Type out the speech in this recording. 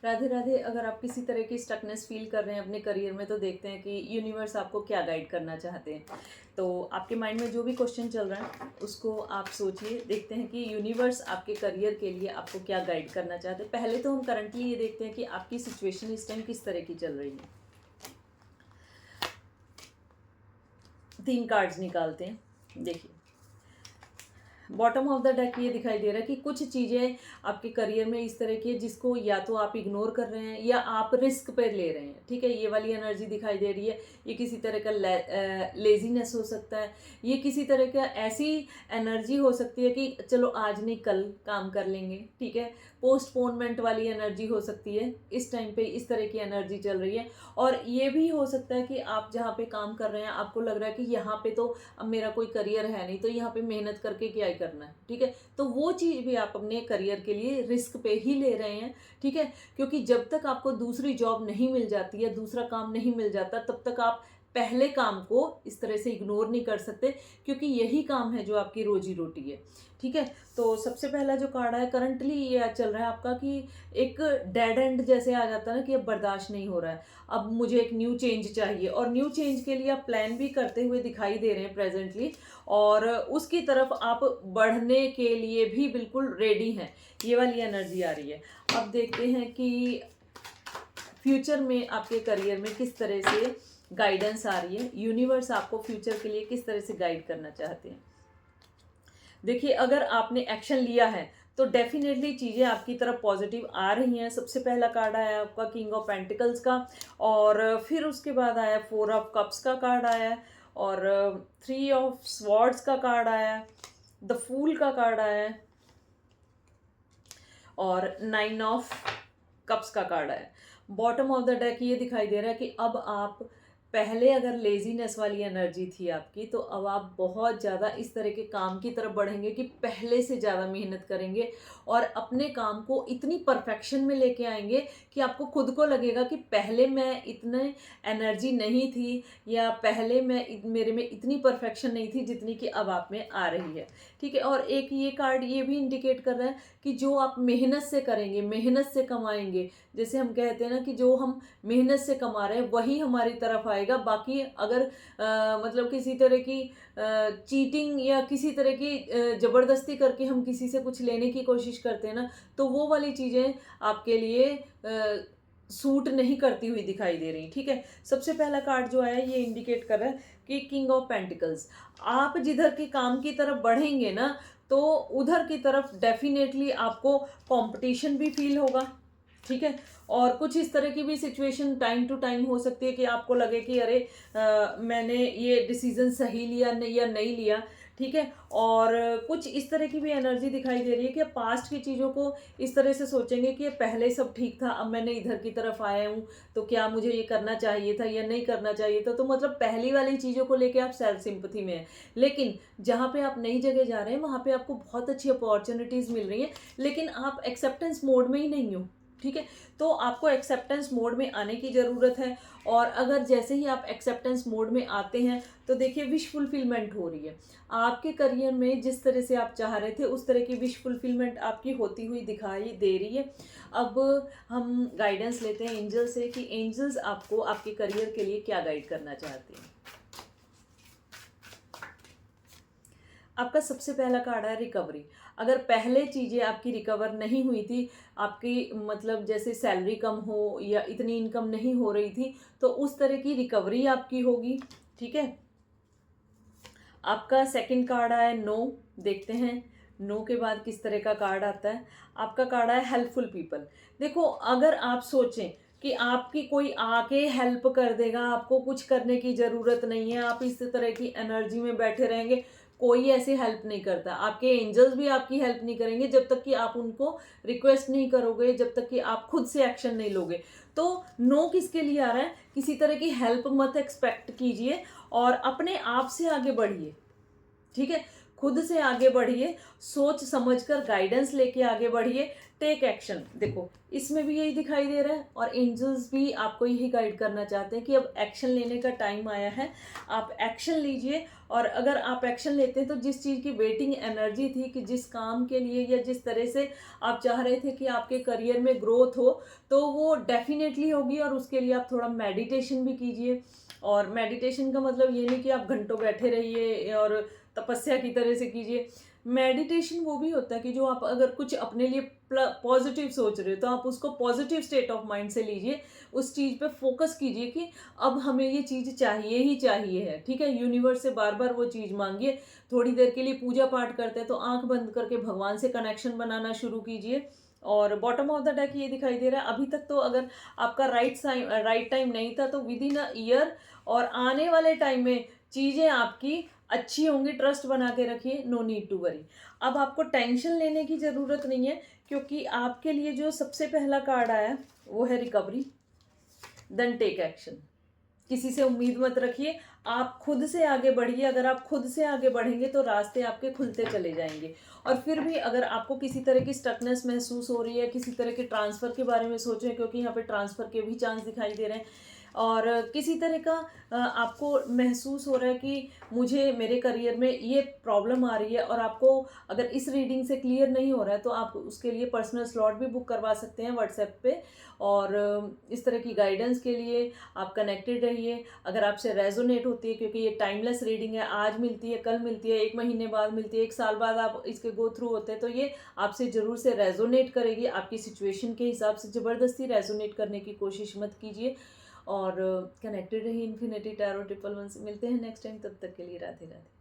राधे राधे। अगर आप किसी तरह की स्टकनेस फील कर रहे हैं अपने करियर में तो देखते हैं कि यूनिवर्स आपको क्या गाइड करना चाहते हैं। तो आपके माइंड में जो भी क्वेश्चन चल रहा है उसको आप सोचिए, देखते हैं कि यूनिवर्स आपके करियर के लिए आपको क्या गाइड करना चाहते हैं। पहले तो हम करंटली ये देखते हैं कि आपकी सिचुएशन इस टाइम किस तरह की चल रही है। 3 कार्ड्स निकालते हैं। देखिए, बॉटम ऑफ द डेक ये दिखाई दे रहा है कि कुछ चीज़ें आपके करियर में इस तरह की है जिसको या तो आप इग्नोर कर रहे हैं या आप रिस्क पे ले रहे हैं। ठीक है, ये वाली एनर्जी दिखाई दे रही है। ये किसी तरह का लेजीनेस हो सकता है, ये किसी तरह का ऐसी एनर्जी हो सकती है कि चलो आज नहीं कल काम कर लेंगे। ठीक है, पोस्टपोनमेंट वाली एनर्जी हो सकती है। इस टाइम पे इस तरह की एनर्जी चल रही है। और ये भी हो सकता है कि आप जहाँ पे काम कर रहे हैं आपको लग रहा है कि यहाँ पे तो अब मेरा कोई करियर है नहीं, तो यहाँ पे मेहनत करके क्या ही करना है। ठीक है, तो वो चीज़ भी आप अपने करियर के लिए रिस्क पे ही ले रहे हैं। ठीक है, क्योंकि जब तक आपको दूसरी जॉब नहीं मिल जाती है, दूसरा काम नहीं मिल जाता, तब तक आप पहले काम को इस तरह से इग्नोर नहीं कर सकते, क्योंकि यही काम है जो आपकी रोजी रोटी है। ठीक है, तो सबसे पहला जो कार्ड है करंटली ये चल रहा है आपका कि एक डेड एंड जैसे आ जाता है ना, कि अब बर्दाश्त नहीं हो रहा है, अब मुझे एक न्यू चेंज चाहिए। और न्यू चेंज के लिए आप प्लान भी करते हुए दिखाई दे रहे हैं प्रेजेंटली, और उसकी तरफ आप बढ़ने के लिए भी बिल्कुल रेडी हैं। ये वाली एनर्जी आ रही है। अब देखते हैं कि फ्यूचर में आपके करियर में किस तरह से गाइडेंस आ रही है, यूनिवर्स आपको फ्यूचर के लिए किस तरह से गाइड करना चाहते हैं। देखिए, अगर आपने एक्शन लिया है तो डेफिनेटली चीज़ें आपकी तरफ पॉजिटिव आ रही हैं। सबसे पहला कार्ड आया आपका किंग ऑफ पेंटिकल्स का, और फिर उसके बाद आया 4 ऑफ कप्स का कार्ड आया, और 3 ऑफ स्वॉर्ड्स का कार्ड आया, द फूल का कार्ड आया, और 9 ऑफ कप्स का कार्ड आया। बॉटम ऑफ द डेक ये दिखाई दे रहा है कि अब आप, पहले अगर लेजीनेस वाली एनर्जी थी आपकी, तो अब आप बहुत ज़्यादा इस तरह के काम की तरफ बढ़ेंगे कि पहले से ज़्यादा मेहनत करेंगे और अपने काम को इतनी परफेक्शन में लेके आएंगे कि आपको खुद को लगेगा कि पहले मैं इतने एनर्जी नहीं थी, या पहले मेरे में इतनी परफेक्शन नहीं थी जितनी कि अब आप में आ रही है। ठीक है, और एक ये कार्ड ये भी इंडिकेट कर रहा है कि जो आप मेहनत से करेंगे, मेहनत से कमाएंगे, जैसे हम कहते हैं ना कि जो हम मेहनत से कमा रहे हैं वही हमारी तरफ आएगा। बाकी अगर मतलब किसी तरह की चीटिंग या किसी तरह की ज़बरदस्ती करके हम किसी से कुछ लेने की कोशिश करते हैं ना, तो वो वाली चीज़ें आपके लिए सूट नहीं करती हुई दिखाई दे रही। ठीक है, सबसे पहला कार्ड जो है ये इंडिकेट कर रहा है कि किंग ऑफ पेंटिकल्स, आप जिधर के काम की तरफ बढ़ेंगे ना, तो उधर की तरफ डेफिनेटली आपको कंपटीशन भी फील होगा। ठीक है, और कुछ इस तरह की भी सिचुएशन टाइम टू टाइम हो सकती है कि आपको लगे कि अरे मैंने ये डिसीजन सही लिया या नहीं लिया। ठीक है, और कुछ इस तरह की भी एनर्जी दिखाई दे रही है कि पास्ट की चीज़ों को इस तरह से सोचेंगे कि पहले सब ठीक था, अब मैंने इधर की तरफ आया हूँ, तो क्या मुझे ये करना चाहिए था या नहीं करना चाहिए था। तो मतलब पहली वाली चीज़ों को लेके आप सेल्फ सिंपथी में हैं, लेकिन जहाँ पे आप नई जगह जा रहे हैं वहाँ पे आपको बहुत अच्छी अपॉर्चुनिटीज़ मिल रही हैं, लेकिन आप एक्सेप्टेंस मोड में ही नहीं हो। ठीक है, तो आपको एक्सेप्टेंस मोड में आने की ज़रूरत है। और अगर जैसे ही आप एक्सेप्टेंस मोड में आते हैं तो देखिए विश फुलफिलमेंट हो रही है आपके करियर में। जिस तरह से आप चाह रहे थे उस तरह की विश फुलफिलमेंट आपकी होती हुई दिखाई दे रही है। अब हम गाइडेंस लेते हैं एंजल से कि एंजल्स आपको आपके करियर के लिए क्या गाइड करना चाहते हैं। आपका सबसे पहला कार्ड है रिकवरी। अगर पहले चीज़ें आपकी रिकवर नहीं हुई थी, आपकी मतलब जैसे सैलरी कम हो या इतनी इनकम नहीं हो रही थी, तो उस तरह की रिकवरी आपकी होगी। ठीक है, आपका सेकंड कार्ड आया नो। देखते हैं नो के बाद किस तरह का कार्ड आता है। आपका कार्ड आया हेल्पफुल पीपल। देखो, अगर आप सोचें कि आपकी कोई आके हेल्प कर देगा, आपको कुछ करने की ज़रूरत नहीं है, आप इस तरह की एनर्जी में बैठे रहेंगे, कोई ऐसी हेल्प नहीं करता। आपके एंजल्स भी आपकी हेल्प नहीं करेंगे जब तक कि आप उनको रिक्वेस्ट नहीं करोगे, जब तक कि आप खुद से एक्शन नहीं लोगे। तो नो किसके लिए आ रहा है? किसी तरह की हेल्प मत एक्सपेक्ट कीजिए और अपने आप से आगे बढ़िए। ठीक है, खुद से आगे बढ़िए, सोच समझकर गाइडेंस लेके आगे बढ़िए, टेक एक्शन। देखो इसमें भी यही दिखाई दे रहा है और एंजल्स भी आपको यही गाइड करना चाहते हैं कि अब एक्शन लेने का टाइम आया है, आप एक्शन लीजिए। और अगर आप एक्शन लेते हैं तो जिस चीज़ की वेटिंग एनर्जी थी कि जिस काम के लिए या जिस तरह से आप चाह रहे थे कि आपके करियर में ग्रोथ हो, तो वो डेफिनेटली होगी। और उसके लिए आप थोड़ा मेडिटेशन भी कीजिए। और मेडिटेशन का मतलब ये नहीं कि आप घंटों बैठे रहिए और तपस्या की तरह से कीजिए। मेडिटेशन वो भी होता है कि जो आप अगर कुछ अपने लिए पॉजिटिव सोच रहे हो तो आप उसको पॉजिटिव स्टेट ऑफ माइंड से लीजिए, उस चीज़ पे फोकस कीजिए कि अब हमें ये चीज़ चाहिए ही चाहिए है, ठीक है। यूनिवर्स से बार बार वो चीज़ मांगिए। थोड़ी देर के लिए पूजा पाठ करते हैं तो आंख बंद करके भगवान से कनेक्शन बनाना शुरू कीजिए। और बॉटम ऑफ द डेक ये दिखाई दे रहा है अभी तक तो अगर आपका राइट टाइम नहीं था तो विद इन अ ईयर और आने वाले टाइम में चीज़ें आपकी अच्छी होंगी। ट्रस्ट बना के रखिए, नो नीड टू वरी। अब आपको टेंशन लेने की ज़रूरत नहीं है क्योंकि आपके लिए जो सबसे पहला कार्ड आया वो है रिकवरी, देन टेक एक्शन। किसी से उम्मीद मत रखिए, आप खुद से आगे बढ़िए। अगर आप खुद से आगे बढ़ेंगे तो रास्ते आपके खुलते चले जाएंगे। और फिर भी अगर आपको किसी तरह की स्टकनेस महसूस हो रही है, किसी तरह के ट्रांसफ़र के बारे में सोच रहे हैं, क्योंकि यहाँ पे ट्रांसफ़र के भी चांस दिखाई दे रहे हैं, और किसी तरह का आपको महसूस हो रहा है कि मुझे मेरे करियर में ये प्रॉब्लम आ रही है, और आपको अगर इस रीडिंग से क्लियर नहीं हो रहा है तो आप उसके लिए पर्सनल स्लॉट भी बुक करवा सकते हैं व्हाट्सएप पे। और इस तरह की गाइडेंस के लिए आप कनेक्टेड रहिए। अगर आपसे रेजोनेट होती है, क्योंकि ये टाइमलेस रीडिंग है, आज मिलती है, कल मिलती है, 1 महीने बाद मिलती है, 1 साल बाद आप इसके गो थ्रू होते हैं, तो ये आपसे ज़रूर से रेजोनेट करेगी। आपकी सिचुएशन के हिसाब से ज़बरदस्ती रेजोनेट करने की कोशिश मत कीजिए। और कनेक्टेड रहिए इन्फिनिटी टैरो 111 से। मिलते हैं नेक्स्ट टाइम, तब तक के लिए राधे राधे।